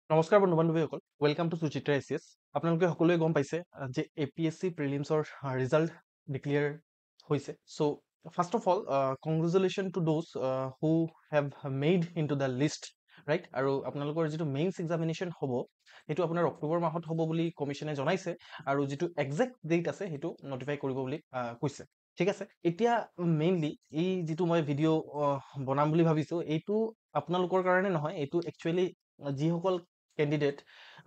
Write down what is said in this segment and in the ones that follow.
নমস্কাৰ বন্ধু বান্ধৱীসকল, welcome to Suchitra ACS. আপোনালোকে সকলোৱে গম পাইছে যে APSC প্ৰিলিমছৰ ৰিজাল্ট ডিক্লেয়াৰ হৈছে। So' first of all congratulations to those who have made in to the list, right. আৰু আপোনালোকৰ যিটো মেইনছ এক্সামিনেশ্যন হ'ব সেইটো আপোনাৰ অক্টোবৰ মাহত হ'ব বুলি কমিশ্যনে জনাইছে, আৰু যিটো একজেক্ট ডেট আছে সেইটো নটিফাই কৰিব বুলি কৈছে। ঠিক আছে, এতিয়া মেইনলি এই যিটো মই ভিডিঅ' বনাম বুলি ভাবিছোঁ, এইটো আপোনালোকৰ কাৰণে নহয়, এইটো একচুৱেলি যিসকল কেণ্ডিডেট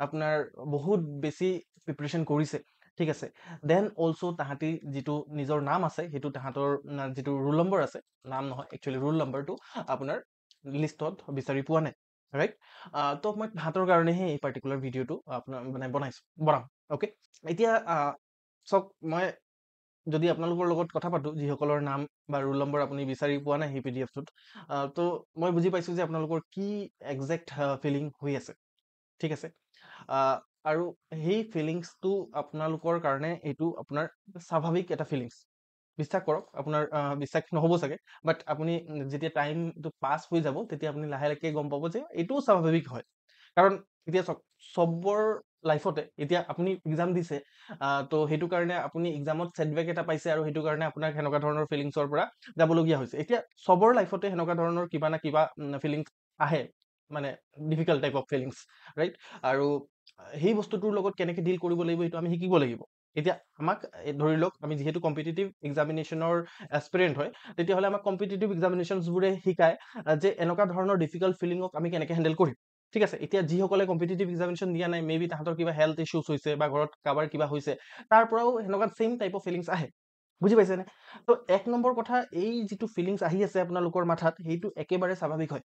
আপোনাৰ বহুত বেছি প্ৰিপাৰেশ্যন কৰিছে, ঠিক আছে, দেন অলছ' তাহাঁতি যিটো নিজৰ নাম আছে সেইটো তাহাঁতৰ যিটো ৰোল নম্বৰ আছে, নাম নহয় একচুৱেলি ৰোল নম্বৰটো আপোনাৰ লিষ্টত বিচাৰি পোৱা নাই, ৰাইট। তো মই তাহাঁতৰ কাৰণেহে এই পাৰ্টিকুলাৰ ভিডিঅ'টো আপোনাৰ মানে বনাম। অ'কে, এতিয়া চাওক, মই যদি আপোনালোকৰ লগত কথা পাতোঁ যিসকলৰ নাম বা ৰোল নম্বৰ আপুনি বিচাৰি পোৱা নাই সেই PDF টোত, তো মই বুজি পাইছোঁ যে আপোনালোকৰ কি একজেক্ট ফিলিং হৈ আছে, ঠিক আছে। আৰু সেই ফিলিংছটো আপোনালোকৰ কাৰণে এইটো আপোনাৰ স্বাভাৱিক এটা ফিলিংছ। বিশ্বাস কৰক, আপোনাৰ বিশ্বাস নহ'ব চাগে, বাট আপুনি যেতিয়া টাইমটো পাছ হৈ যাব তেতিয়া আপুনি লাহে লাহে গম পাব যে এইটোও স্বাভাৱিক হয়। কাৰণ এতিয়া চাওক, চবৰ লাইফতে এতিয়া আপুনি এক্সাম দিছে, তো সেইটো কাৰণে আপুনি এক্সামত ছেটবেক এটা পাইছে, আৰু সেইটো কাৰণে আপোনাক সেনেকুৱা ধৰণৰ ফিলিংছৰ পৰা যাবলগীয়া হৈছে। এতিয়া চবৰ লাইফতে সেনেকুৱা ধৰণৰ কিবা না কিবা ফিলিংছ আহে, মানে difficult type of feelings, right. আৰু সেই বস্তুটোৰ লগত কেনেকৈ ডিল কৰিব লাগিব সেইটো আমি শিকিব লাগিব। এতিয়া আমাক ধৰি লওক, আমি যিহেতু কম্পিটিটিভ এক্সামিনেশ্যনৰ এছপিৰেণ্ট হয়, তেতিয়াহ'লে আমাক কম্পিটিটিভ এক্সামিনেশ্যনছবোৰে শিকায় যে এনেকুৱা ধৰণৰ ডিফিকাল্ট ফিলিঙক আমি কেনেকৈ হেণ্ডেল কৰিম, ঠিক আছে। এতিয়া যিসকলে কম্পিটিটিভ এক্সামিনেশ্যন দিয়া নাই, মে বি তাহাঁতৰ কিবা হেল্থ ইছ্যুজ হৈছে বা ঘৰত কাৰোবাৰ কিবা হৈছে, তাৰ পৰাও সেনেকুৱা ছেইম টাইপ অফ ফিলিংছ আহে, বুজি পাইছেনে? তো এক নম্বৰ কথা, এই যিটো ফিলিংছ আহি আছে আপোনালোকৰ মাথাত, সেইটো একেবাৰে স্বাভাৱিক হয়,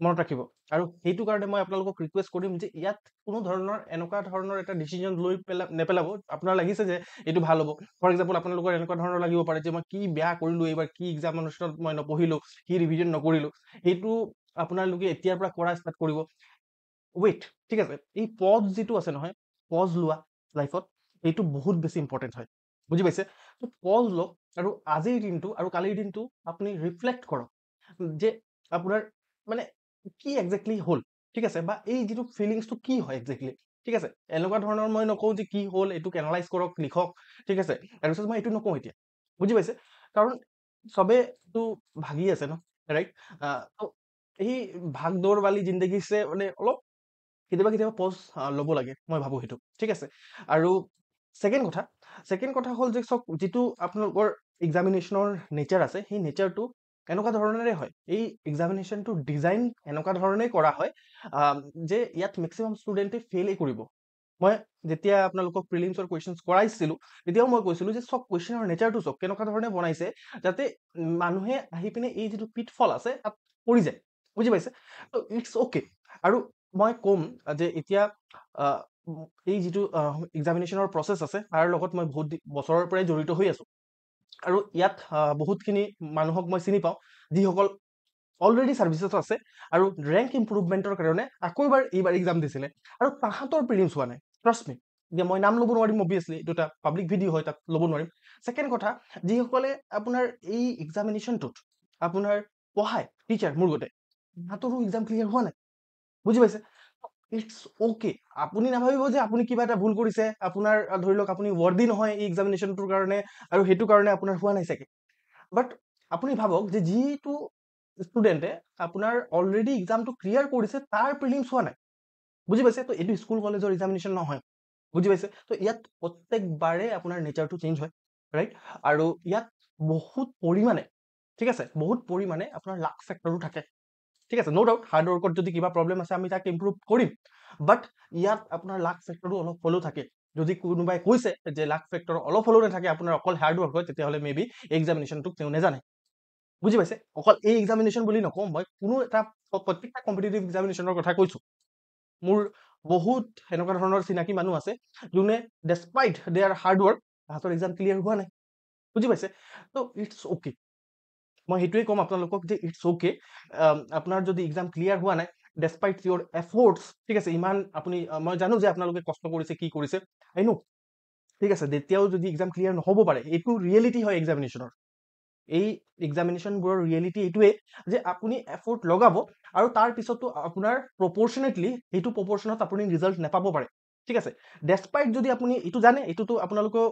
মনত ৰাখিব। আৰু সেইটো কাৰণে মই আপোনালোকক ৰিকুৱেষ্ট কৰিম যে ইয়াত কোনো ধৰণৰ এনেকুৱা ধৰণৰ এটা ডিচিজন লৈ নেপেলাব আপোনাৰ লাগিছে যে এইটো ভাল হ'ব। ফৰ এক্সাম্পল, আপোনালোকৰ এনেকুৱা ধৰণৰ লাগিব পাৰে যে মই কি বেয়া কৰিলোঁ এইবাৰ, কি এক্সামিনেশ্যনত মই নপঢ়িলোঁ, কি ৰিভিজন নকৰিলোঁ। সেইটো আপোনালোকে এতিয়াৰ পৰা কৰা ষ্টাৰ্ট কৰিব। ৱেইট, ঠিক আছে, এই পজ যিটো আছে নহয়, পজ লোৱা লাইফত, এইটো বহুত বেছি ইম্পৰ্টেণ্ট হয়, বুজি পাইছে? তো পজ লওক, আৰু আজিৰ দিনটো আৰু কালিৰ দিনটো আপুনি ৰিফ্লেক্ট কৰক যে আপোনাৰ মানে কি একজেক্টলি হ'ল, ঠিক আছে, বা এই যিটো ফিলিংছটো কি হয় একজেক্টলি, ঠিক আছে। এনেকুৱা ধৰণৰ মই নকওঁ যে কি হ'ল, এইটোক এনালাইজ কৰক, লিখক, ঠিক আছে। তাৰপিছত মই এইটো নকওঁ এতিয়া, বুজি পাইছে? কাৰণ চবেতো ভাগি আছে ন, ৰাইট। তো এই ভাগ দৌৰ বালি জিন্দগী সে মানে অলপ কেতিয়াবা কেতিয়াবা পজ ল'ব লাগে, মই ভাবোঁ সেইটো, ঠিক আছে। আৰু ছেকেণ্ড কথা হ'ল যে চাওক, যিটো আপোনালোকৰ এক্সামিনেশ্যনৰ নেচাৰ আছে, সেই নেচাৰটো এনেকুৱা ধৰণেৰে হয়, এই এক্সামিনেশ্যনটো ডিজাইন এনেকুৱা ধৰণেই কৰা হয় যে ইয়াত মেক্সিমাম ষ্টুডেণ্টে ফেইলেই কৰিব। মই যেতিয়া আপোনালোকক প্ৰিলিমছৰ কুৱেশ্যনছ কৰাইছিলোঁ, তেতিয়াও মই কৈছিলোঁ যে চব কুৱেশ্যনৰ নেচাৰটো চাওক, কেনেকুৱা ধৰণে বনাইছে, যাতে মানুহে আহি পিনে এই যিটো পিটফল আছে তাত পৰি যায়, বুজি পাইছে? ত' ইটছ অ'কে। আৰু মই ক'ম যে এতিয়া এই যিটো এক্সামিনেশ্যনৰ প্ৰচেছ আছে, তাৰ লগত মই বহুত বছৰৰ পৰাই জড়িত হৈ আছোঁ। আৰু ইয়াত বহুতখিনি মানুহক মই চিনি পাওঁ যিসকল অলৰেডি ছাৰ্ভিচত আছে আৰু ৰেংক ইম্প্ৰুভমেণ্টৰ কাৰণে আকৌ এইবাৰ এক্সাম দিছিলে, আৰু তাহাঁতৰ প্ৰিলিমছ হোৱা নাই, ট্ৰাষ্ট মি। এতিয়া মই নাম ল'ব নোৱাৰিম, অবভিয়াছলি এইটো এটা পাব্লিক ভিডিঅ' হয়, তাত ল'ব নোৱাৰিম। ছেকেণ্ড কথা, যিসকলে আপোনাৰ এই এক্সামিনেশ্যনটোত আপোনাৰ পঢ়ায়, টিচাৰ মোৰ গোটেই, তাহাঁতৰো এক্সাম ক্লিয়াৰ হোৱা নাই, বুজি পাইছে? It's okay. আপুনি নাভাবিব যে আপুনি কিবা এটা ভুল কৰিছে, আপোনাৰ ধৰি লওক আপুনি ৱৰ্দি নহয় এই এক্সামিনেশ্যনটোৰ কাৰণে, আৰু সেইটো কাৰণে আপোনাৰ হোৱা নাই চাগে। বাট আপুনি ভাবক যে যিটো ষ্টুডেণ্টে আপোনাৰ অলৰেডি এক্সামটো ক্লিয়াৰ কৰিছে, তাৰ প্ৰিলিমছ হোৱা নাই, বুজি পাইছে? তো এইটো স্কুল কলেজৰ এক্সামিনেশ্যন নহয়, বুজি পাইছে? তো ইয়াত প্ৰত্যেকবাৰে আপোনাৰ নেচাৰটো চেঞ্জ হয়, ৰাইট। আৰু ইয়াত বহুত পৰিমাণে, ঠিক আছে, বহুত পৰিমাণে আপোনাৰ লাক ফেক্টৰো থাকে, ঠিক আছে। ন' ডাউট হাৰ্ড ৱৰ্কত যদি কিবা প্ৰব্লেম আছে আমি তাক ইম্প্ৰুভ কৰিম, বাট ইয়াত আপোনাৰ লাক ফেক্টৰো অলপ হ'লেও থাকে। যদি কোনোবাই কৈছে যে লাক ফেক্টৰ অলপ হ'লেও নাথাকে, আপোনাৰ অকল হাৰ্ড ৱৰ্ক হয়, তেতিয়াহ'লে মে বি এক্সামিনেশ্যনটোক তেওঁ নেজানে, বুজি পাইছে? অকল এই এক্সামিনেশ্যন বুলি নকওঁ, মই কোনো এটা প্ৰত্যেকটা কম্পিটিটিভ এক্সামিনেশ্যনৰ কথা কৈছোঁ। মোৰ বহুত সেনেকুৱা ধৰণৰ চিনাকি মানুহ আছে যোনে ডেছপাইট দেয়াৰ হাৰ্ড ৱৰ্ক তাহাঁতৰ এক্সাম ক্লিয়াৰ হোৱা নাই, বুজি পাইছে? তো ইটছ অ'কে। মই সেইটোৱে ক'ম আপোনালোকক যে ইটছ অ'কে। আপোনাৰ যদি এক্সাম ক্লিয়াৰ হোৱা নাই, ডেছপাইট ইয়ৰ এফৰ্টছ, ঠিক আছে, ইমান আপুনি, মই জানো যে আপোনালোকে কষ্ট কৰিছে, কি কৰিছে, আই নো, ঠিক আছে, তেতিয়াও যদি এক্সাম ক্লিয়াৰ নহ'ব পাৰে, এইটো ৰিয়েলিটি হয় এক্সামিনেশ্যনৰ, এই এক্সামিনেশ্যনবোৰৰ ৰিয়েলিটি এইটোৱে যে আপুনি এফৰ্ট লগাব আৰু তাৰ পিছতো আপোনাৰ প্ৰপৰ্চনেটলি সেইটো প্ৰপৰ্চনত আপুনি ৰিজাল্ট নাপাব পাৰে, ঠিক আছে। ডেছপাইট যদি আপুনি এইটো জানে, এইটোতো আপোনালোকেও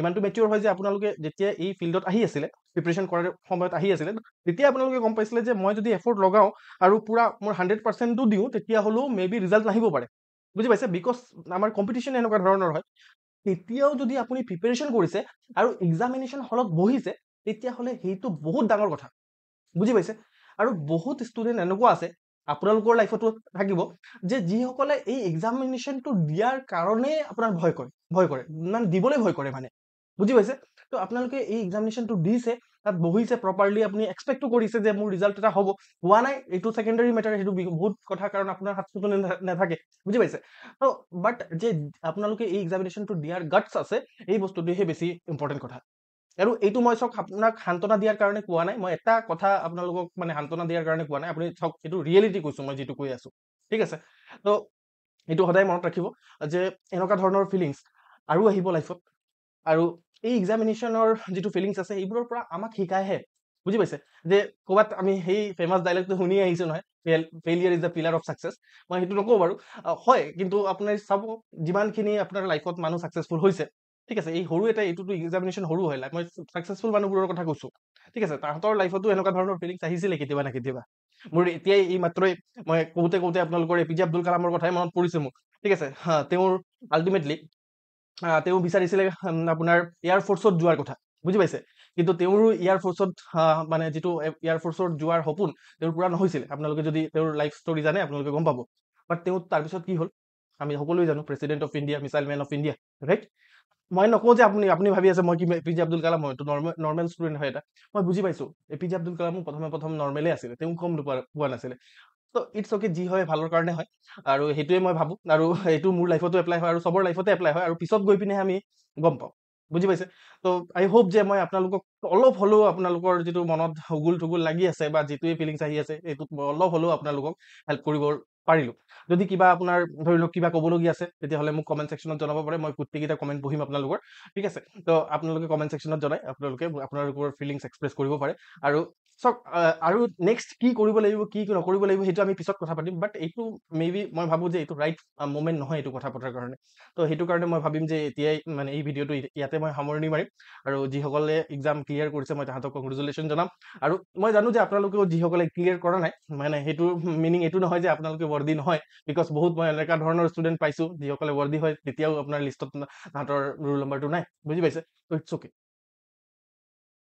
ইমানটো মেচিয়ৰ হয় যে আপোনালোকে যেতিয়া এই ফিল্ডত আহি আছিলে, প্ৰিপেৰেশ্যন কৰাৰ সময়ত আহি আছিলে, তেতিয়া আপোনালোকে গম পাইছিলে যে মই যদি এফৰ্ট লগাওঁ আৰু পুৰা মোৰ 100%টো দিওঁ, তেতিয়া হ'লেও মে বি ৰিজাল্ট নাহিব পাৰে, বুজি পাইছে। বিকজ আমাৰ কম্পিটিশ্যন এনেকুৱা ধৰণৰ হয়। তেতিয়াও যদি আপুনি প্ৰিপেৰেশ্যন কৰিছে আৰু এক্সামিনেশ্যন হলত বহিছে, তেতিয়াহ'লে সেইটো বহুত ডাঙৰ কথা, বুজি পাইছে। আৰু বহুত ষ্টুডেণ্ট এনেকুৱা আছে আপোনালোকৰ লাইফতো থাকিব যে যিসকলে এই এক্সামিনেশ্যনটো দিয়াৰ কাৰণে আপোনাৰ ভয় কৰে মানে দিবলৈ ভয় কৰে মানে, বুজি পাইছে। তো আপোনালোকে এই এক্সামিনেশ্যনটো দিছে, তাত বহিছে প্ৰপাৰলি, আপুনি এক্সপেক্টটো কৰিছে যে মোৰ ৰিজাল্ট এটা হ'ব, হোৱা নাই এইটো ছেকেণ্ডাৰী মেটাৰ, সেইটো বহুত কথা, কাৰণ আপোনাৰ হাততো নাথাকে, বুজি পাইছে। তো বাট যে আপোনালোকে এই এক্সামিনেশ্যনটো দিয়াৰ গাটছ আছে, এই বস্তুটোহে বেছি ইম্পৰ্টেণ্ট কথা। আৰু এইটো মই চাওক আপোনাক সান্তনা দিয়াৰ কাৰণে কোৱা নাই, মই এটা কথা আপোনালোকক মানে সান্তনা দিয়াৰ কাৰণে কোৱা নাই, আপুনি চাওক এইটো ৰিয়েলিটি কৈছো মই যিটো কৈ আছো, ঠিক আছে। তো এইটো সদায় মনত ৰাখিব যে এনেকুৱা ধৰণৰ ফিলিংছ আৰু আহিব লাইফত, আৰু এই এক্সামিনেশ্যনৰ যিটো ফিলিংছ আছে এইবোৰৰ পৰা আমাক শিকায়হে, বুজি পাইছে। যে ক'ৰবাত আমি সেই ফেমাছ ডাইলগটো শুনি আহিছো নহয়, failure is the pillar of success. মই সেইটো নকওঁ বাৰু, হয়, কিন্তু আপোনাৰ চাব যিমানখিনি আপোনাৰ লাইফত মানুহ ছাকচেছফুল হৈছে, ঠিক আছে, এই সৰু এটা এইটোতো এক্সামিনেশ্যন সৰু হয়, মই ছাকচেছফুল মানুহবোৰৰ কথা কৈছো, ঠিক আছে, তাহাঁতৰ লাইফতো এনেকুৱা ধৰণৰ ফিলিংছ আহিছিলে কেতিয়াবা না কেতিয়াবা। মোৰ এতিয়াই এই মাত্ৰই মই কওঁতে আপোনালোকৰ এপিজে আব্দুল কালামৰ কথাই মনত পৰিছে মোৰ, ঠিক আছে। তেওঁৰ আল্টিমেটলি তেওঁ বিচাৰিছিলে আপোনাৰ এয়াৰ ফ'ৰ্চত যোৱাৰ কথা, বুজি পাইছে। কিন্তু তেওঁৰো এয়াৰ ফ'ৰ্চত মানে যিটো এয়াৰ ফ'ৰ্চত যোৱাৰ সপোন তেওঁৰ পূৰা নহৈছিলে। আপোনালোকে যদি তেওঁৰ লাইফ ষ্টৰী জানে আপোনালোকে গম পাব। বাট তেওঁ তাৰপিছত কি হ'ল আমি সকলোৱে জানো, president of India, missile man of India, right. মই নকওঁ যে আপুনি ভাবি আছে মই কি এপিজে আব্দুল কালাম, হয়তো নৰ্মেল ষ্টুডেণ্ট হয় এটা, মই বুজি পাইছো এপিজে আব্দুল কালামো প্ৰথম নৰ্মেলে আছিলে, তেওঁ কম পোৱা নাছিলে। তো ইটছ অ'কে, যি হয় ভালৰ কাৰণে হয়, আৰু সেইটোৱে মই ভাবোঁ, আৰু এইটো মোৰ লাইফতো এপ্লাই হয় আৰু চবৰ লাইফতে এপ্লাই হয়, আৰু পিছত গৈ পিনে আমি গম পাওঁ, বুজি পাইছে। তো আই হোপ যে মই আপোনালোকক অলপ হ'লেও আপোনালোকৰ যিটো মনত হুগুল থুগুল লাগি আছে বা যিটোৱে ফিলিংছ আহি আছে, এইটোত মই অলপ হ'লেও আপোনালোকক হেল্প কৰিব পাৰিলোঁ। যদি কিবা আপোনাৰ ধৰি লওক কিবা ক'বলগীয়া আছে, তেতিয়াহ'লে মোক কমেণ্ট ছেকশ্যনত জনাব পাৰে, মই গোটেইকেইটা কমেণ্ট পঢ়িম আপোনালোকৰ, ঠিক আছে। তো আপোনালোকে কমেণ্ট ছেকশ্যনত জনাই আপোনালোকে আপোনালোকৰ ফিলিংছ এক্সপ্ৰেছ কৰিব পাৰে। আৰু চাওক আৰু নেক্সট কি কৰিব লাগিব কি নকৰিব লাগিব সেইটো আমি পিছত কথা পাতিম, বাট এইটো মে বি মই ভাবোঁ যে এইটো ৰাইট মুমেণ্ট নহয় এইটো কথা পতাৰ কাৰণে। তো সেইটো কাৰণে মই ভাবিম যে এতিয়াই মানে এই ভিডিঅ'টো ইয়াতে মই সামৰণি মাৰিম, আৰু যিসকলে এক্সাম ক্লিয়াৰ কৰিছে মই তাহাঁতক কংগ্ৰেচুলেশ্যন জনাম। আৰু মই জানো যে আপোনালোকেও যিসকলে ক্লিয়াৰ কৰা নাই, মানে সেইটো মিনিং এইটো নহয় যে আপোনালোকে ৱৰ্দি নহয়, বিকজ বহুত মই এনেকুৱা ধৰণৰ ষ্টুডেণ্ট পাইছোঁ যিসকলে ৱৰ্দি হয়, তেতিয়াও আপোনাৰ লিষ্টত তাহাঁতৰ ৰোল নম্বৰটো নাই, বুজি পাইছে। তো ইটছ অ'কে।